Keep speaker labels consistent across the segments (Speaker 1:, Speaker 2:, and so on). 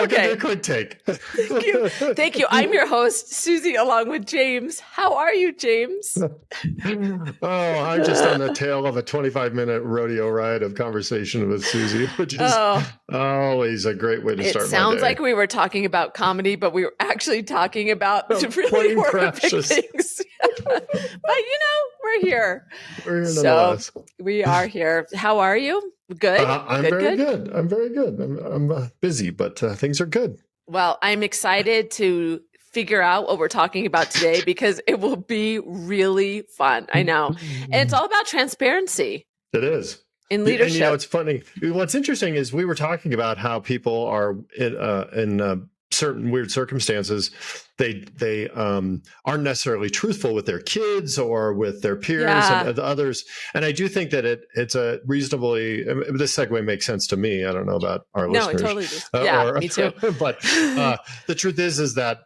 Speaker 1: That could be
Speaker 2: Okay.
Speaker 1: a quick take.
Speaker 2: Thank you. Thank you. I'm your host, Susie, along with James. How are you, James?
Speaker 1: I'm just on the tail of a 25-minute rodeo ride of conversation with Susie, which is always a great way to start my day.
Speaker 2: It sounds like we were talking about comedy, but we were actually talking about really horrific things. But we're here.
Speaker 1: We're here
Speaker 2: so
Speaker 1: nonetheless.
Speaker 2: We are here. How are you? Good?
Speaker 1: I'm very good. I'm very good. I'm busy, but things are good.
Speaker 2: Well, I'm excited to figure out what we're talking about today because it will be really fun. I know. And it's all about transparency.
Speaker 1: It is.
Speaker 2: In leadership.
Speaker 1: And it's funny. What's interesting is we were talking about how people are in certain weird circumstances, they aren't necessarily truthful with their kids or with their peers and others. And I do think that it's a reasonably, this segue makes sense to me. I don't know about our listeners.
Speaker 2: No, it totally does. Me too.
Speaker 1: But the truth is that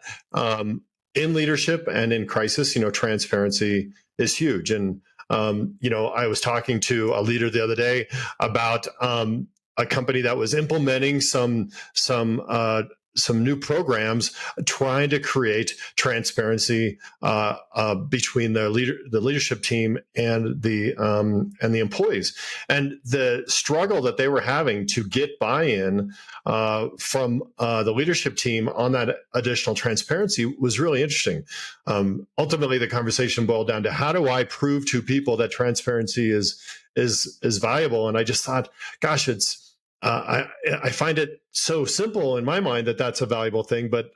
Speaker 1: in leadership and in crisis, transparency is huge. And I was talking to a leader the other day about a company that was implementing some new programs trying to create transparency between the leadership team and the employees, and the struggle that they were having to get buy-in from the leadership team on that additional transparency was really interesting. Ultimately, the conversation boiled down to, how do I prove to people that transparency is valuable? And I just thought, gosh, it's I find it so simple in my mind that that's a valuable thing, but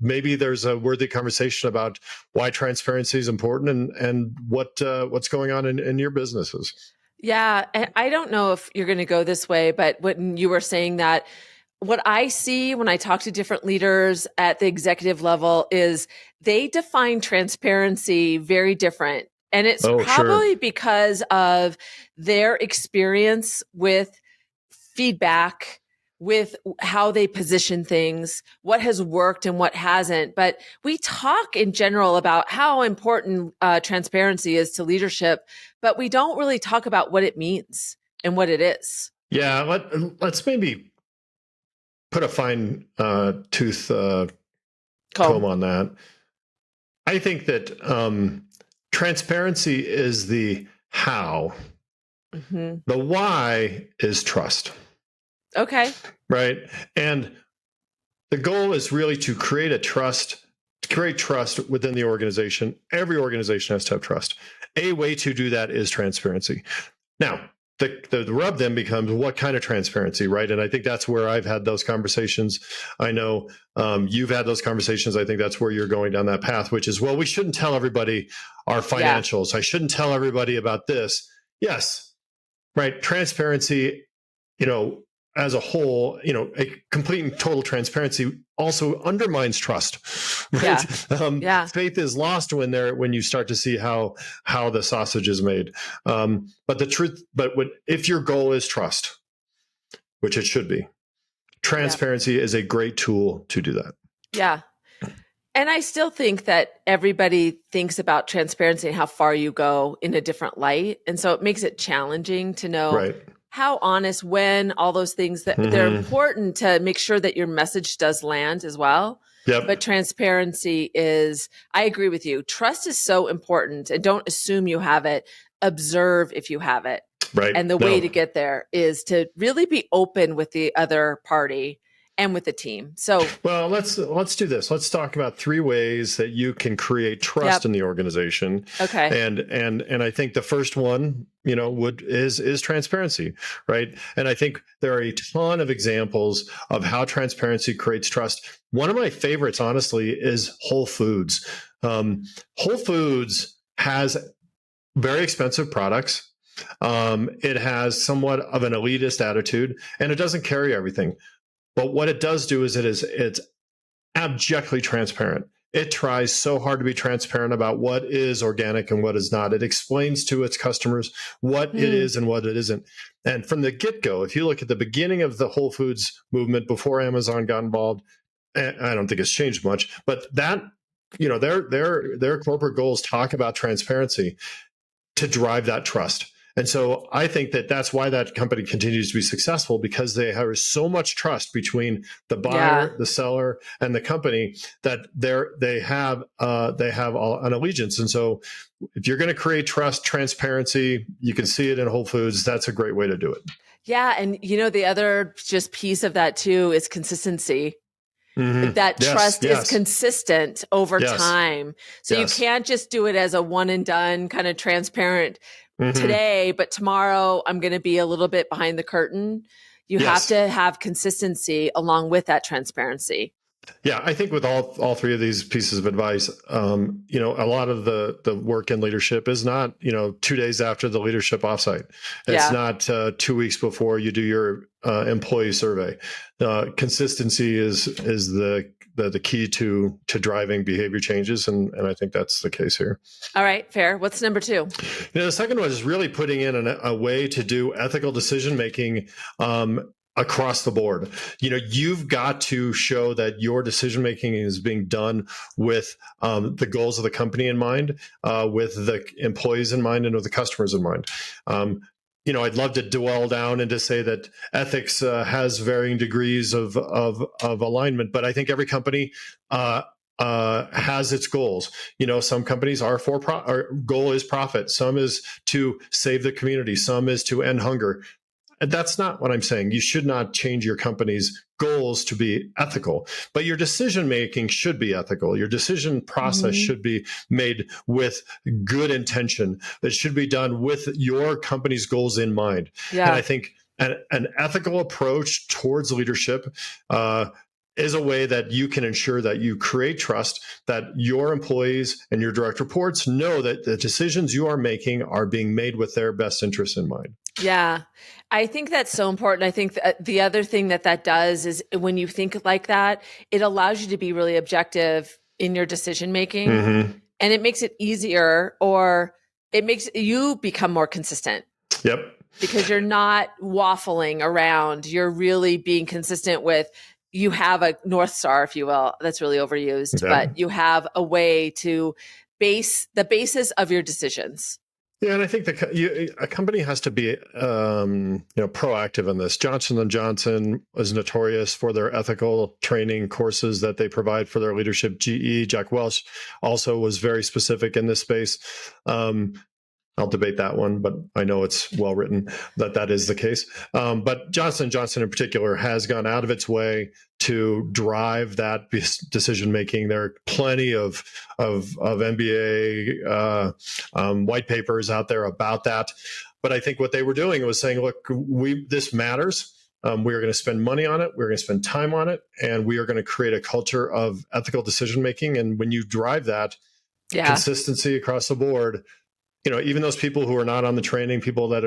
Speaker 1: maybe there's a worthy conversation about why transparency is important and what's going on in your businesses.
Speaker 2: Yeah, and I don't know if you're going to go this way, but when you were saying that, what I see when I talk to different leaders at the executive level is they define transparency very different. And it's probably because of their experience with feedback, with how they position things, what has worked and what hasn't. But we talk in general about how important transparency is to leadership, but we don't really talk about what it means and what it is.
Speaker 1: Yeah, let's maybe put a fine tooth comb on that. I think that transparency is the how. Mm-hmm. The why is trust.
Speaker 2: Okay.
Speaker 1: Right. And the goal is really to create trust within the organization. Every organization has to have trust. A way to do that is transparency. Now, the rub then becomes, what kind of transparency, right? And I think that's where I've had those conversations. I know you've had those conversations. I think that's where you're going down that path, which is, well, we shouldn't tell everybody our financials. I shouldn't tell everybody about this. Yes. Right. Transparency, as a whole, a complete and total transparency also undermines trust. Right? Faith is lost when you start to see how the sausage is made. But if your goal is trust, which it should be, transparency is a great tool to do that.
Speaker 2: Yeah. And I still think that everybody thinks about transparency and how far you go in a different light. And so it makes it challenging to know how honest, when, all those things that they're important to make sure that your message does land as well. Yep. But transparency is, I agree with you. Trust is so important, and don't assume you have it. Observe if you have it.
Speaker 1: Right.
Speaker 2: And the way to get there is to really be open with the other party and with the team. So, well,
Speaker 1: let's do this. Let's talk about 3 ways that you can create trust in the organization.
Speaker 2: Okay.
Speaker 1: And I think the first one, is transparency, right? And I think there are a ton of examples of how transparency creates trust. One of my favorites, honestly, is Whole Foods. Whole Foods has very expensive products. It has somewhat of an elitist attitude, and it doesn't carry everything. But what it does do is it's abjectly transparent. It tries so hard to be transparent about what is organic and what is not. It explains to its customers what it is and what it isn't. And from the get-go, if you look at the beginning of the Whole Foods movement before Amazon got involved, I don't think it's changed much, but that, their corporate goals talk about transparency to drive that trust. And so I think that that's why that company continues to be successful, because they have so much trust between the
Speaker 2: Yeah.
Speaker 1: buyer, the seller, and the company, that they have an allegiance. And so if you're going to create trust, transparency, you can see it in Whole Foods. That's a great way to do it.
Speaker 2: Yeah. And the other just piece of that too is consistency.
Speaker 1: Mm-hmm.
Speaker 2: That
Speaker 1: Yes,
Speaker 2: trust is
Speaker 1: yes,
Speaker 2: consistent over
Speaker 1: yes,
Speaker 2: time. So you
Speaker 1: yes.
Speaker 2: can't just do it as a one and done kind of transparent
Speaker 1: Mm-hmm.
Speaker 2: today, but tomorrow I'm going to be a little bit behind the curtain. You have
Speaker 1: Yes.
Speaker 2: to have consistency along with that transparency.
Speaker 1: Yeah, I think with all three of these pieces of advice, a lot of the work in leadership is not 2 days after the leadership offsite. It's
Speaker 2: Yeah.
Speaker 1: not 2 weeks before you do your employee survey. Consistency is the key to driving behavior changes, and I think that's the case here.
Speaker 2: All right, fair. What's number two?
Speaker 1: The second one is really putting in a way to do ethical decision making across the board. You've got to show that your decision making is being done with the goals of the company in mind, with the employees in mind, and with the customers in mind. I'd love to dwell down and to say that ethics has varying degrees of alignment, but I think every company has its goals. Some companies are our goal is profit. Some is to save the community. Some is to end hunger. And that's not what I'm saying. You should not change your company's goals to be ethical, but your decision making should be ethical. Your decision process should be made with good intention. It should be done with your company's goals in mind.
Speaker 2: Yeah.
Speaker 1: And I think an ethical approach towards leadership is a way that you can ensure that you create trust, that your employees and your direct reports know that the decisions you are making are being made with their best interests in mind.
Speaker 2: Yeah, I think that's so important. I think the other thing that does is when you think like that, it allows you to be really objective in your decision making, and it makes it easier, or it makes you become more consistent.
Speaker 1: Yep.
Speaker 2: Because you're not waffling around. You're really being consistent with, you have a North Star, if you will. That's really overused, but you have a way to base the basis of your decisions.
Speaker 1: Yeah, and I think a company has to be, proactive in this. Johnson & Johnson is notorious for their ethical training courses that they provide for their leadership. GE, Jack Welch, also was very specific in this space. I'll debate that one, but I know it's well written that is the case. But Johnson & Johnson in particular has gone out of its way to drive that decision making. There are plenty of MBA white papers out there about that. But I think what they were doing was saying, look, this matters. We are going to spend money on it. We're going to spend time on it, and we are going to create a culture of ethical decision making. And when you drive that consistency across the board, even those people who are not on the training, people that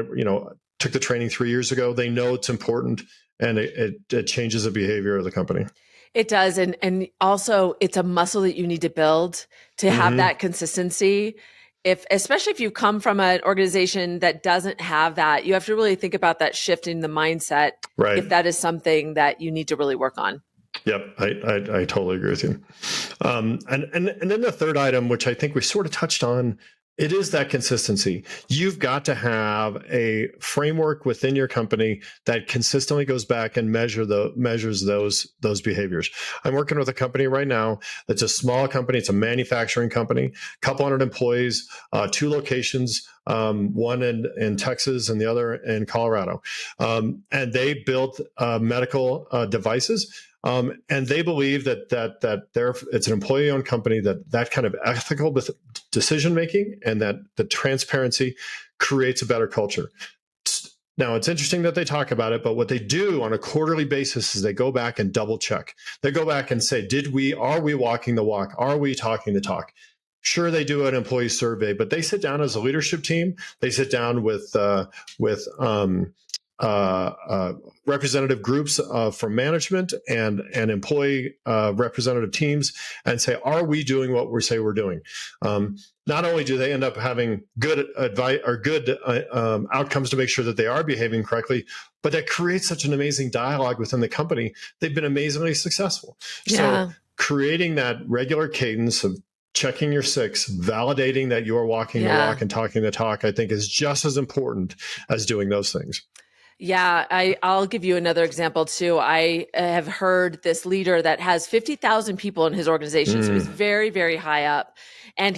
Speaker 1: took the training 3 years ago, they know it's important, and it changes the behavior of the company.
Speaker 2: It does, and also it's a muscle that you need to build to have that consistency. Especially if you come from an organization that doesn't have that, you have to really think about that shift in the mindset.
Speaker 1: Right.
Speaker 2: If that is something that you need to really work on.
Speaker 1: Yep, I totally agree with you. And then the third item, which I think we sort of touched on, it is that consistency. You've got to have a framework within your company that consistently goes back and measures those behaviors. I'm working with a company right now that's a small company. It's a manufacturing company, a couple hundred employees, 2 locations, one in Texas and the other in Colorado. And they built medical devices. And they believe that it's an employee-owned company, that kind of ethical decision making and that the transparency creates a better culture. Now, it's interesting that they talk about it, but what they do on a quarterly basis is they go back and double check. They go back and say, are we walking the walk? Are we talking the talk? Sure, they do an employee survey, but they sit down as a leadership team. They sit down with representative groups from management and employee representative teams, and say, are we doing what we say we're doing? Not only do they end up having good advice or good outcomes to make sure that they are behaving correctly, but that creates such an amazing dialogue within the company. They've been amazingly successful.
Speaker 2: Yeah.
Speaker 1: So creating that regular cadence of checking your six, validating that you're walking the walk and talking the talk, I think is just as important as doing those things.
Speaker 2: Yeah, I'll give you another example too. I have heard this leader that has 50,000 people in his organization. So he's very, very high up. And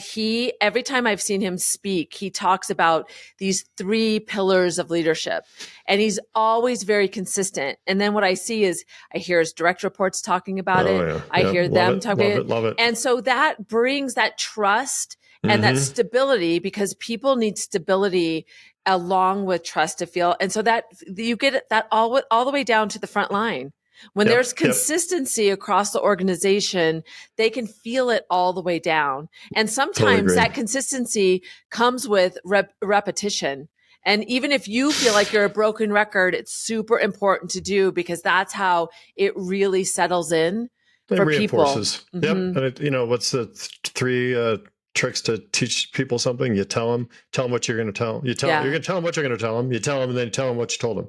Speaker 2: every time I've seen him speak, he talks about these 3 pillars of leadership. And he's always very consistent. And then what I see is I hear his direct reports talking about it.
Speaker 1: Yeah.
Speaker 2: I hear them talking about
Speaker 1: it. Love it.
Speaker 2: And so that brings that trust and that stability, because people need stability along with trust to feel. And so that you get that all the way down to the front line. When there's consistency across the organization, they can feel it all the way down. And sometimes that consistency comes with repetition. And even if you feel like you're a broken record, it's super important to do, because that's how it really settles in for
Speaker 1: reinforces
Speaker 2: people.
Speaker 1: And it, what's the 3 tricks to teach people something? You tell them what you're going to tell them. You're going to tell them what you're going to tell them. You tell them, and then tell them what you told them.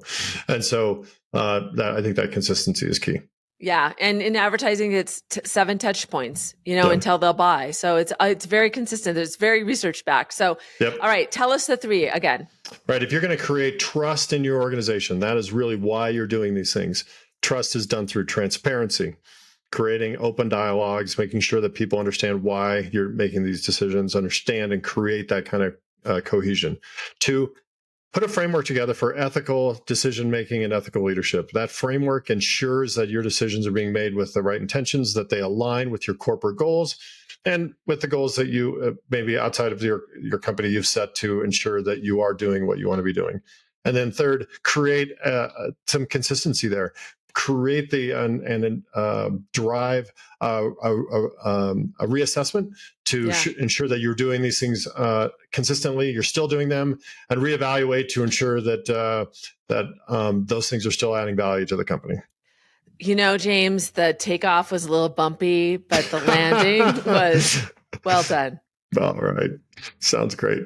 Speaker 1: And so I think that consistency is key.
Speaker 2: Yeah. And in advertising, it's 7 touch points, until they'll buy. So it's very consistent. It's very research backed. So, all right, tell us the 3 again.
Speaker 1: Right. If you're going to create trust in your organization, that is really why you're doing these things. Trust is done through transparency, creating open dialogues, making sure that people understand why you're making these decisions, understand and create that kind of cohesion. 2, put a framework together for ethical decision-making and ethical leadership. That framework ensures that your decisions are being made with the right intentions, that they align with your corporate goals and with the goals that you maybe outside of your company you've set to ensure that you are doing what you want to be doing. And then 3rd, create some consistency there. Create and drive a reassessment to ensure that you're doing these things consistently. You're still doing them, and reevaluate to ensure that those things are still adding value to the company.
Speaker 2: James, the takeoff was a little bumpy, but the landing was well done.
Speaker 1: All right, sounds great.